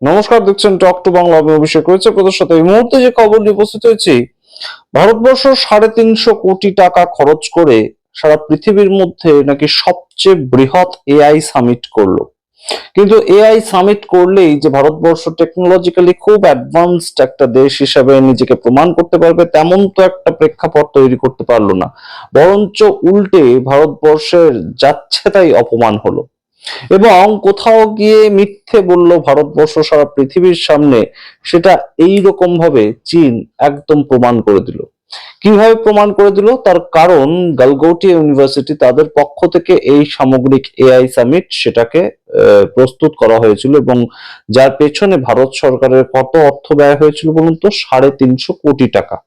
নমস্কার, দেখছেন talk to Bangla. আমি অভিষেক রয়েছে আপনাদের সাথে। এই মুহূর্তে যে খবর নিয়ে উপস্থিত হয়েছি, ভারতবর্ষ 350 টাকা খরচ করে সারা পৃথিবীর মধ্যে নাকি সবচেয়ে বৃহৎ এআই সামিট করলো। কিন্তু এআই সামিট করলেই যে ভারতবর্ষ টেকনোলজিক্যালি খুব অ্যাডভান্সড একটা দেশ হিসাবে নিজেকে প্রমাণ করতে পারবে, তেমন তো একটা প্রেক্ষাপট তৈরি করতে পারলো না। বরঞ্চ উল্টে ভারতবর্ষের যাচ্ছে তাই অপমান হলো এবং কোথাও গিয়ে মিথ্যে বলল ভারতবর্ষ সারা পৃথিবীর সামনে। সেটা এই রকম ভাবে চীন একদম প্রমাণ করে দিল। কিভাবে প্রমাণ করে দিল? তার কারণ গালগৌটি ইউনিভার্সিটি তাদের পক্ষ থেকে এই সামগ্রিক এআই সামিট সেটাকে প্রস্তুত করা হয়েছিল, এবং যার পেছনে ভারত সরকারের কত অর্থ ব্যয় হয়েছিল বলুন তো? 350 কোটি টাকা।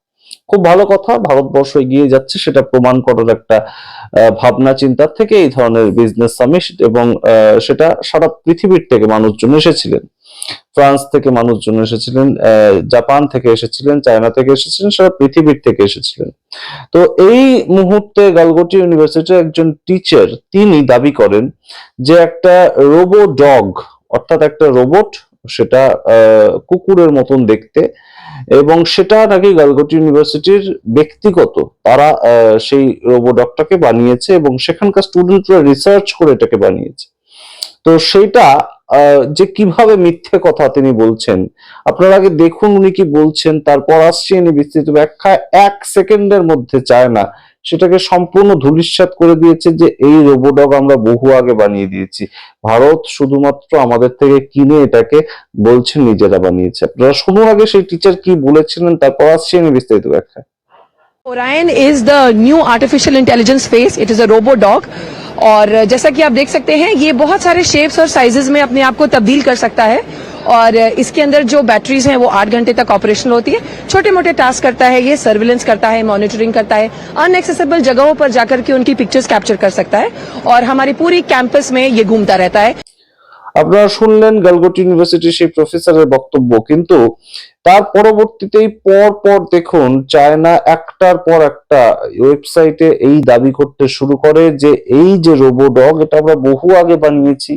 খুব ভালো কথা, ভারতবর্ষ এগিয়ে যাচ্ছে সেটা প্রমাণ করার একটা ভাবনা চিন্তার থেকে এই ধরনের বিজনেস সামিট, এবং সেটা সারা পৃথিবীর থেকে মানুষজন এসেছিলেন। ফ্রান্স থেকে মানুষজন এসেছিলেন, জাপান থেকে এসেছিলেন, চায়না থেকে এসেছিলেন, সারা পৃথিবীর থেকে এসেছিলেন। তো এই মুহূর্তে গালগোটি ইউনিভার্সিটির একজন টিচার তিনি দাবি করেন যে একটা রোবো ডগ, অর্থাৎ একটা রোবট, সেটা কুকুরের মতন দেখতে, এবং সেটা নাকি গালগোটি ইউনিভার্সিটির ব্যক্তিগত, তারা সেই রোবো ডগটাকে বানিয়েছে এবং সেখানকার স্টুডেন্টরা রিসার্চ করে এটাকে বানিয়েছে। তো সেইটা যে কিভাবে মিথ্যে কথা তিনি বলছেন, আপনারা আগে দেখুন উনি কি বলছেন, তারপর আসছি ইনি বিস্তৃত ব্যাখ্যা। 1 সেকেন্ডের মধ্যে চায় না সেটাকে সম্পূর্ণ ধূলিসাৎ করে দিয়েছে যে এই রোবোডগ আমরা বহু আগে বানিয়ে দিয়েছি, ভারত শুধুমাত্র আমাদের থেকে কিনে এটাকে বলছেন নিজেরা বানিয়েছে। আপনারা শুনুন আগে সেই টিচার কি বলেছিলেন, তারপর আসছি ইনি বিস্তারিত ব্যাখ্যা। Orion is the new artificial intelligence face. It is a robo dog. और जैसा कि आप देख सकते हैं ये बहुत सारे शेप्स और साइजेस में अपने आप को तब्दील कर सकता है और इसके अंदर जो बैटरीज हैं वो 8 घंटे तक ऑपरेशनल होती है। छोटे मोटे टास्क करता है, ये सर्विलेंस करता है, मॉनिटरिंग करता है, अनएक्सेसिबल जगहों पर जाकर के उनकी पिक्चर्स कैप्चर कर सकता है और हमारी पूरी कैंपस में ये घूमता रहता है। আপনারা শুনলেন গালগোটি ইউনিভার্সিটির সেই প্রফেসরের বক্তব্য, কিন্তু তার পরবর্তীতেই পর পর দেখুন চায়না একটার পর একটা ওয়েবসাইটে এই দাবি করতে শুরু করে যে এই যে রোবোডগ এটা আমরা বহু আগে বানিয়েছি,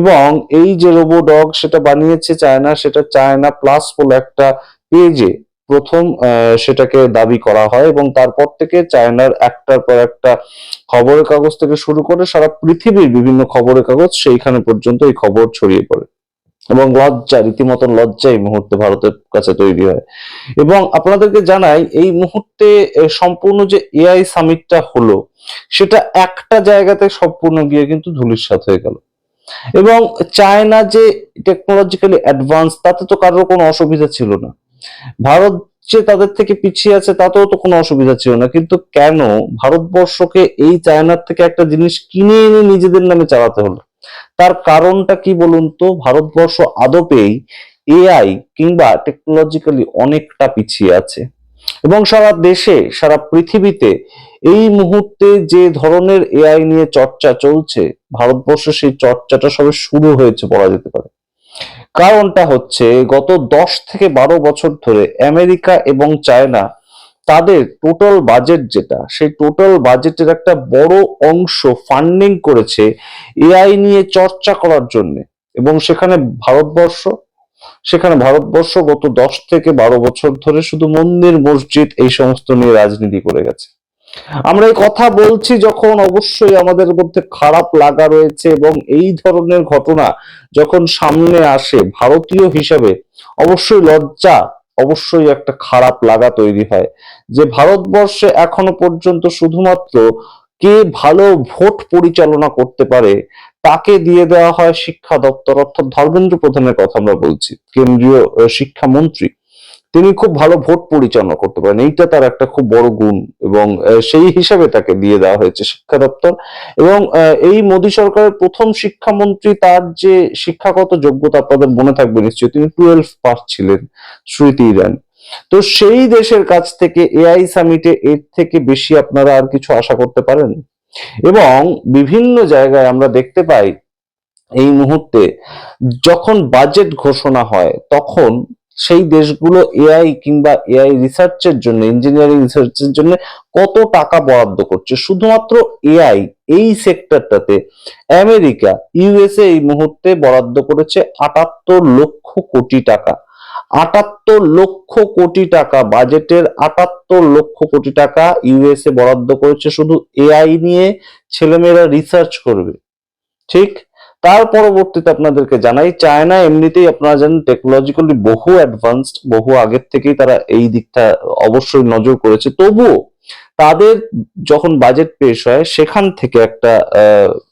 এবং এই যে রোবোডগ সেটা বানিয়েছে চায়না, সেটা চায়না প্লাস বলে একটা পেজে প্রথম সেটাকে দাবি করা হয়, এবং তারপর থেকে চায়নার একটার পর একটা খবরের কাগজ থেকে শুরু করে সারা পৃথিবীর বিভিন্ন খবরের কাগজ সেইখানে পর্যন্ত এই খবর ছড়িয়ে পড়ে, এবং লজ্জা, রীতিমতো লজ্জা এই মুহূর্তে ভারতের কাছে তৈরি হয়। এবং আপনাদেরকে জানাই এই মুহূর্তে সম্পূর্ণ যে এআই সামিটটা হলো সেটা একটা জায়গাতে সম্পূর্ণ গিয়ে কিন্তু ধূলিসাৎ হয়ে গেল। এবং চায়না যে টেকনোলজিক্যালি অ্যাডভান্স তাতে তো কারোর কোনো অসুবিধা ছিল না, ভারত যে তাদের থেকে পিছিয়ে আছে তাতেও তো কোনো অসুবিধা ছিল না, কিন্তু কেন ভারতবর্ষকে এই চায়নার থেকে একটা জিনিস কিনে এনে নিজেদের নামে চালাতে হলো? তার কারণটা কি বলুন তো? ভারতবর্ষ আদপেই এআই কিংবা টেকনোলজিক্যালি অনেকটা পিছিয়ে আছে, এবং সারা দেশে সারা পৃথিবীতে এই মুহূর্তে যে ধরনের এআই নিয়ে চর্চা চলছে, ভারতবর্ষে সেই চর্চাটা সবে শুরু হয়েছে বলা যেতে পারে। কারণটা হচ্ছে গত 10 থেকে 12 বছর ধরে আমেরিকা এবং চায়না তাদের টোটাল বাজেট, যেটা সেই টোটাল বাজেটের একটা বড় অংশ ফান্ডিং করেছে এআই নিয়ে চর্চা করার জন্য, এবং সেখানে ভারতবর্ষ গত 10 থেকে 12 বছর ধরে শুধু মন্দির মসজিদ এই সমস্ত নিয়ে রাজনীতি করে গেছে। আমরা এই কথা বলছি যখন অবশ্যই আমাদের মধ্যে খারাপ লাগা রয়েছে, এবং এই ধরনের ঘটনা যখন সামনে আসে ভারতীয় হিসাবে অবশ্যই লজ্জা, অবশ্যই একটা খারাপ লাগা তৈরি হয় যে ভারতবর্ষে এখনো পর্যন্ত শুধুমাত্র কে ভালো ভোট পরিচালনা করতে পারে তাকে দিয়ে দেওয়া হয় শিক্ষা দপ্তর, অর্থাৎ ধর্মেন্দ্র প্রধানের কথা আমরা বলছি, কেন্দ্রীয় শিক্ষামন্ত্রী। তিনি খুব ভালো ভোট পরিচালনা করতে পারেন, এইটা তার একটা খুব বড় গুণ, এবং সেই হিসাবে তাকে দিয়ে দেওয়া হয়েছে শিক্ষা দপ্তর। এবং এই মোদী সরকারের প্রথম শিক্ষামন্ত্রী, তার যে শিক্ষাগত যোগ্যতা আপনাদের মনে থাকবে নিশ্চয়ই, তিনি 12 পাস ছিলেন, স্মৃতি ইরানি। তো সেই দেশের কাছ থেকে এআই সামিটে এর থেকে বেশি আপনারা আর কিছু আশা করতে পারেন? এবং বিভিন্ন জায়গায় আমরা দেখতে পাই এই মুহূর্তে যখন বাজেট ঘোষণা হয় তখন সেই দেশগুলো এআই কিংবা এআই রিসার্চের জন্য, ইঞ্জিনিয়ারিং রিসার্চের জন্য কত টাকা বরাদ্দ করছে শুধুমাত্র এআই এই সেক্টরটাতে। আমেরিকা, ইউএসএ এই মুহূর্তে বরাদ্দ করেছে 78 লক্ষ কোটি টাকা, 78 লক্ষ কোটি টাকা, বাজেটের 78 লক্ষ কোটি টাকা ইউএসএ বরাদ্দ করেছে শুধু এআই নিয়ে ছেলেমেয়েরা রিসার্চ করবে। ঠিক, তার পরবর্তীতে আপনাদেরকে জানাই, চায়না এমনিতেই আপনারা জানেন টেকনোলজিক্যালি বহু অ্যাডভান্সড, বহু আগের থেকেই তারা এই দিকটা অবশ্যই নজর করেছে। তবুও তাদের যখন বাজেট পেশ হয় সেখান থেকে একটা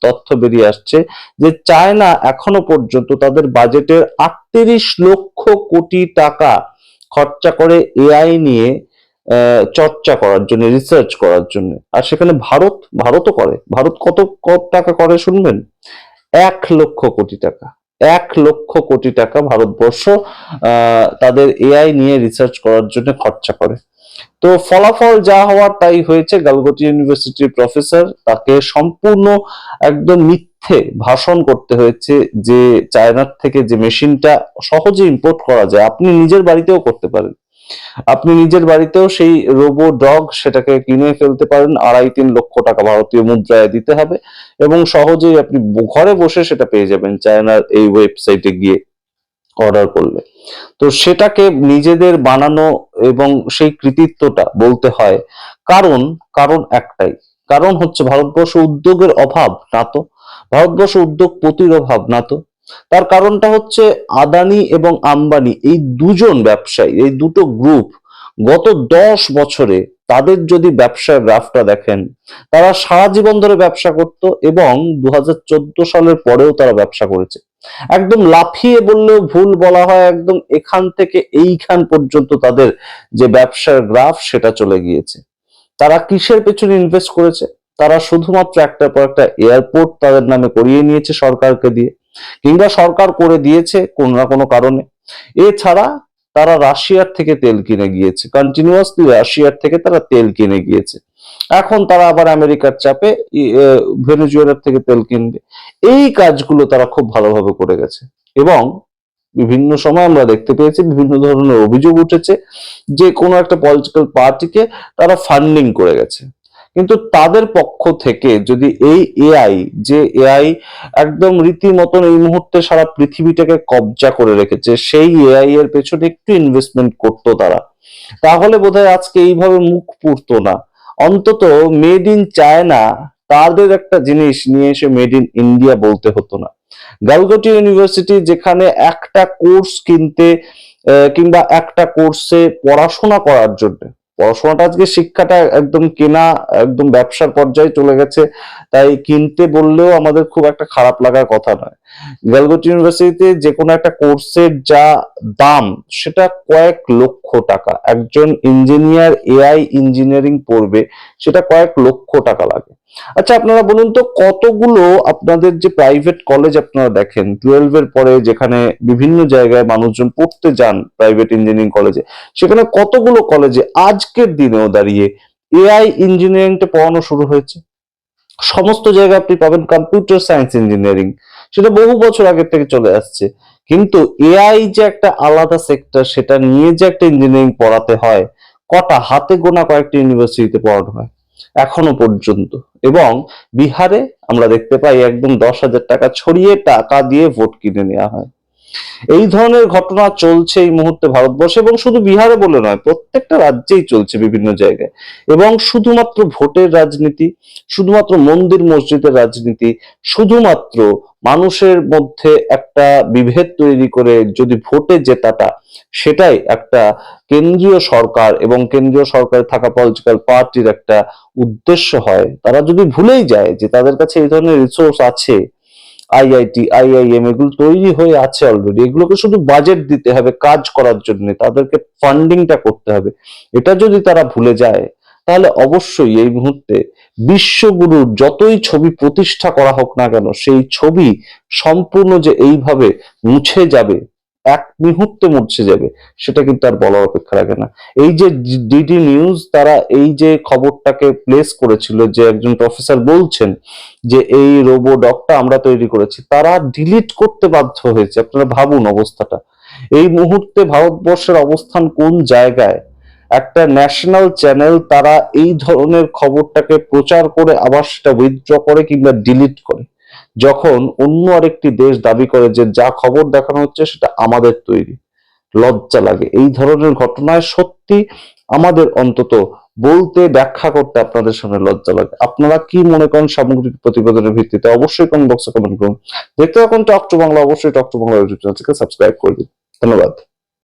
তথ্য বেরিয়ে আসছে যে চায়না এখনো পর্যন্ত তাদের বাজেটের 38 লক্ষ কোটি টাকা খরচা করে এআই নিয়ে চর্চা করার জন্য, রিসার্চ করার জন্য। আর সেখানে ভারতও করে। ভারত কত কত টাকা করে শুনবেন? 1 লক্ষ কোটি টাকা। 1 লক্ষ কোটি টাকা ভারতবর্ষ তাদের এআই নিয়ে রিসার্চ করার জন্য খরচা করে। তো ফলাফল যা হওয়ার তাই হয়েছে। গালগোটি ইউনিভার্সিটির প্রফেসর, তাকে সম্পূর্ণ একদম মিথ্যে ভাষণ করতে হয়েছে যে চায়নার থেকে যে মেশিনটা সহজে ইম্পোর্ট করা যায়, আপনি নিজের বাড়িতেও করতে পারেন। আপনি নিজের বাড়িতেও সেই রোবো ডগ সেটাকে কিনে ফেলতে পারেন। 2.5-3 লক্ষ টাকা ভারতীয় মুদ্রায় দিতে হবে এবং সহজেই আপনি ঘরে বসে সেটা পেয়ে যাবেন চায়নার এই ওয়েবসাইটে গিয়ে অর্ডার করলে। তো সেটাকে নিজেদের বানানো এবং সেই কৃতিত্বটা বলতে হয়। কারণ একটাই, কারণ হচ্ছে ভারতবর্ষ উদ্যোগের অভাব না তো, ভারতবর্ষ উদ্যোগপতির অভাব না তো। তার কারণটা হচ্ছে আদানি এবং আম্বানি, এই দুজন ব্যবসায়ী, এই দুটো গ্রুপ গত 10 বছরে তাদের যদি ব্যবসার গ্রাফটা দেখেন, তারা সারা জীবন ধরে ব্যবসা করত এবং 2014 সালের পরেও তারা ব্যবসা করেছে। একদম লাফিয়ে বললেও ভুল বলা হয়, একদম এখান থেকে এইখান পর্যন্ত তাদের যে ব্যবসার গ্রাফ সেটা চলে গিয়েছে। তারা কিসের পেছনে ইনভেস্ট করেছে? তারা শুধুমাত্র একটার পর একটা এয়ারপোর্ট তাদের নামে করিয়ে নিয়েছে সরকারকে দিয়ে, কিংবা সরকার করে দিয়েছে কোনো না কোনো কারণে। এছাড়া তারা রাশিয়ার থেকে তেল কিনে গিয়েছে, কন্টিনিউয়াসলি রাশিয়ার থেকে তারা তেল কিনে গিয়েছে। এখন তারা আবার আমেরিকার চাপে ভেনেজুয়েলার থেকে তেল কিনবে। এই কাজগুলো তারা খুব ভালোভাবে করে গেছে এবং বিভিন্ন সময় আমরা দেখতে পেয়েছি বিভিন্ন ধরনের অভিযোগ উঠেছে যে কোনো একটা পলিটিক্যাল পার্টিকে তারা ফান্ডিং করে গেছে। কিন্তু তাদের পক্ষ থেকে যদি এই এআই, যে এআই একদম রীতিমতন এই মুহূর্তে সারা পৃথিবীটাকে কবজা করে রেখেছে, সেই এআই এর পেছনে একটু ইনভেস্টমেন্ট করতো তারা, তাহলে বোধহয় আজকে এইভাবে মুখ পুড়তো না। অন্তত মেড ইন চায়না, তাদের একটা জিনিস নিয়ে এসে মেড ইন ইন্ডিয়া বলতে হতো না। গালগোটি ইউনিভার্সিটি যেখানে একটা কোর্স কিনতে কিংবা একটা কোর্সে পড়াশোনা করার জন্য, পড়াশোনাটা আজকে শিক্ষাটা একদম কেনা, একদম ব্যবসার পর্যায়ে চলে গেছে, তাই কিনতে বললেও আমাদের খুব একটা খারাপ লাগার কথা নয়। গালগোটি ইউনিভার্সিটিতে যে কোনো একটা কোর্সের যা দাম সেটা কয়েক লক্ষ টাকা। একজন ইঞ্জিনিয়ার এআই ইঞ্জিনিয়ারিং পড়বে, সেটা কয়েক লক্ষ টাকা লাগে। আচ্ছা আপনারা বলুন তো, কতগুলো আপনাদের যে প্রাইভেট কলেজ আপনারা দেখেন 12 এর পরে, যেখানে বিভিন্ন জায়গায় মানুষজন পড়তে যান প্রাইভেট ইঞ্জিনিয়ারিং কলেজে, সেখানে কতগুলো কলেজে আজকের দিনেও দাঁড়িয়ে এআই ইঞ্জিনিয়ারিংটা পড়ানো শুরু হয়েছে? সমস্ত জায়গায় আপনি পাবেন কম্পিউটার সায়েন্স ইঞ্জিনিয়ারিং, সেটা বহু বছর আগের থেকে চলে আসছে। কিন্তু এআই যে একটা আলাদা সেক্টর, সেটা নিয়ে যে একটা ইঞ্জিনিয়ারিং পড়াতে হয়, কটা হাতে গোনা কয়েকটা ইউনিভার্সিটিতে পড়ানো হয় এখনো পর্যন্ত। এবং বিহারে আমরা দেখতে পাই একদম 10,000 টাকা ছড়িয়ে টাকা দিয়ে ভোট কিনে নেওয়া হয়। এই ধরনের ঘটনা চলছে এই মুহূর্তে ভারতবর্ষে, এবং শুধু বিহারে বলে নয়, প্রত্যেকটা রাজ্যেই চলছে বিভিন্ন জায়গায়। এবং শুধুমাত্র ভোটের রাজনীতি, শুধুমাত্র মন্দির মসজিদের রাজনীতি, শুধুমাত্র মানুষের মধ্যে একটা বিভেদ তৈরি করে যদি ভোটে জেতাটা, সেটাই একটা কেন্দ্রীয় সরকার এবং কেন্দ্রীয় সরকারে থাকা পলিটিক্যাল পার্টির একটা উদ্দেশ্য হয়, তারা যদি ভুলেই যায় যে তাদের কাছে এই ধরনের রিসোর্স আছে, আইআইটি, আইআইএম এগুলো তৈরি হয়ে আছে অলরেডি, এগুলোকে শুধু বাজেট দিতে হবে কাজ করার জন্য, তাদেরকে ফান্ডিংটা করতে হবে, এটা যদি তারা ভুলে যায়, তাহলে অবশ্যই এই মুহূর্তে বিশ্বগুরুর যতই ছবি প্রতিষ্ঠা করা হোক না কেন, সেই ছবি সম্পূর্ণ যে এইভাবে মুছে যাবে, এক মুহূর্তে মুছে যাবে, সেটা কিন্তু আর বলার অপেক্ষা রাখে না। এই যে ডিডি নিউজ তারা এই যে খবরটাকে প্লেস করেছিল, যে একজন প্রফেসর বলছেন যে এই রোবো ডগটা আমরা তৈরি করেছি, তারা ডিলিট করতে বাধ্য হয়েছে। আপনারা ভাবুন অবস্থাটা, এই মুহূর্তে ভারতবর্ষের অবস্থান কোন জায়গায়। একটা ন্যাশনাল চ্যানেল তারা এই ধরনের খবরটাকে প্রচার করে আবার সেটা উইথড্র করে কিংবা ডিলিট করে, যখন অন্য আরেকটি দেশ দাবি করে যে যা খবর দেখানো হচ্ছে সেটা আমাদের তৈরি। লজ্জা লাগে এই ধরনের ঘটনায়, সত্যি আমাদের অন্তত বলতে, ব্যাখ্যা করতে আপনাদের সামনে লজ্জা লাগে। আপনারা কি মনে করেন সামগ্রিক প্রতিবেদনের ভিত্তিতে অবশ্যই কমেন্ট বক্সে কমেন্ট করুন। দেখতে থাকুন টক টু বাংলা, অবশ্যই টক টু বাংলা ইউটিউব চ্যানেলকে সাবস্ক্রাইব করে দিন। ধন্যবাদ।